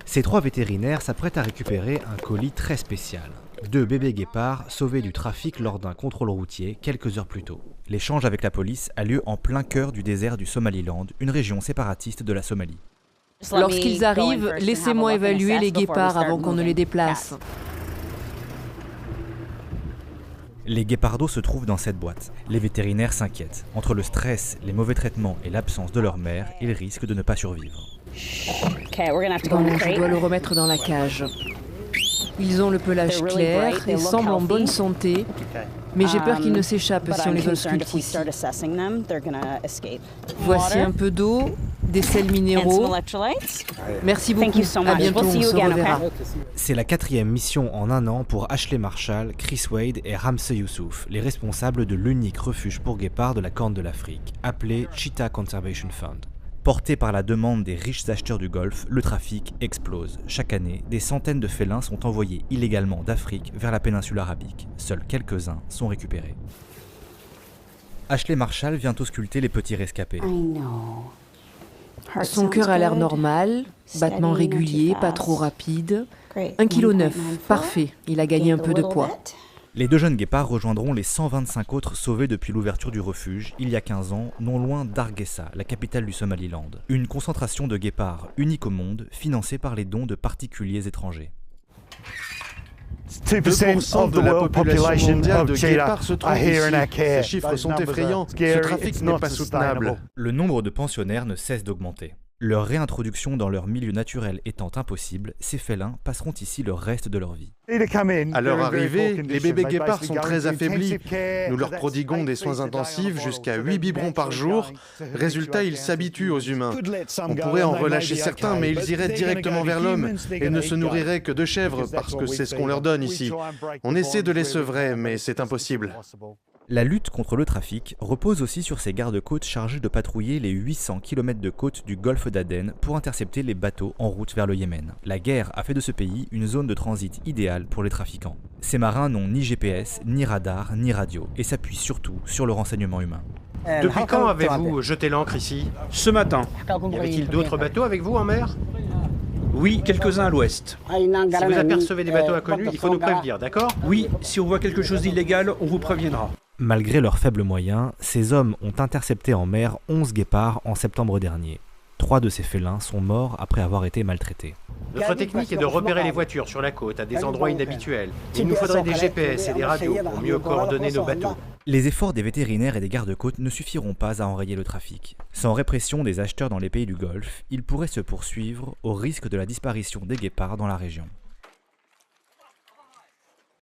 Ces 3 vétérinaires s'apprêtent à récupérer un colis très spécial. 2 bébés guépards sauvés du trafic lors d'un contrôle routier quelques heures plus tôt. L'échange avec la police a lieu en plein cœur du désert du Somaliland, une région séparatiste de la Somalie. Lorsqu'ils arrivent, laissez-moi évaluer les guépards avant qu'on ne les déplace. Les guépardos se trouvent dans cette boîte. Les vétérinaires s'inquiètent. Entre le stress, les mauvais traitements et l'absence de leur mère, ils risquent de ne pas survivre. Je dois le remettre dans la cage. Ils ont le pelage clair et semblent en bonne santé, mais j'ai peur qu'ils ne s'échappent si on les ausculte ici. Voici un peu d'eau, des sels minéraux. Merci beaucoup, à bientôt, on se reverra. C'est la 4e mission en un an pour Ashley Marshall, Chris Wade et Ramsey Youssouf, les responsables de l'unique refuge pour guépards de la Corne de l'Afrique, appelé Cheetah Conservation Fund. Porté par la demande des riches acheteurs du Golfe, le trafic explose. Chaque année, des centaines de félins sont envoyés illégalement d'Afrique vers la péninsule arabique. Seuls quelques-uns sont récupérés. Ashley Marshall vient ausculter les petits rescapés. Son cœur a l'air normal, battement régulier, pas trop rapide. 1,9 kg, parfait, il a gagné un peu de poids. Les 2 jeunes guépards rejoindront les 125 autres sauvés depuis l'ouverture du refuge, il y a 15 ans, non loin d'Hargeisa, la capitale du Somaliland. Une concentration de guépards unique au monde, financée par les dons de particuliers étrangers. 2% de la population mondiale de guépards se trouve ici. Ces chiffres sont effrayants. Ce trafic n'est pas soutenable. Le nombre de pensionnaires ne cesse d'augmenter. Leur réintroduction dans leur milieu naturel étant impossible, ces félins passeront ici le reste de leur vie. À leur arrivée, les bébés guépards sont très affaiblis. Nous leur prodiguons des soins intensifs jusqu'à 8 biberons par jour. Résultat, ils s'habituent aux humains. On pourrait en relâcher certains, mais ils iraient directement vers l'homme et ne se nourriraient que de chèvres parce que c'est ce qu'on leur donne ici. On essaie de les sevrer, mais c'est impossible. La lutte contre le trafic repose aussi sur ces gardes-côtes chargés de patrouiller les 800 km de côte du golfe d'Aden pour intercepter les bateaux en route vers le Yémen. La guerre a fait de ce pays une zone de transit idéale pour les trafiquants. Ces marins n'ont ni GPS, ni radar, ni radio et s'appuient surtout sur le renseignement humain. Depuis quand avez-vous jeté l'ancre ici? Ce matin. Y avait-il d'autres bateaux avec vous en mer? Oui, quelques-uns à l'ouest. Si vous apercevez des bateaux inconnus, il faut nous prévenir, d'accord? Oui, si on voit quelque chose d'illégal, on vous préviendra. Malgré leurs faibles moyens, ces hommes ont intercepté en mer 11 guépards en septembre dernier. 3 de ces félins sont morts après avoir été maltraités. Notre technique est de repérer les voitures sur la côte à des endroits inhabituels. Il nous faudrait des GPS et des radios pour mieux coordonner nos bateaux. Les efforts des vétérinaires et des gardes-côtes ne suffiront pas à enrayer le trafic. Sans répression des acheteurs dans les pays du Golfe, il pourrait se poursuivre au risque de la disparition des guépards dans la région.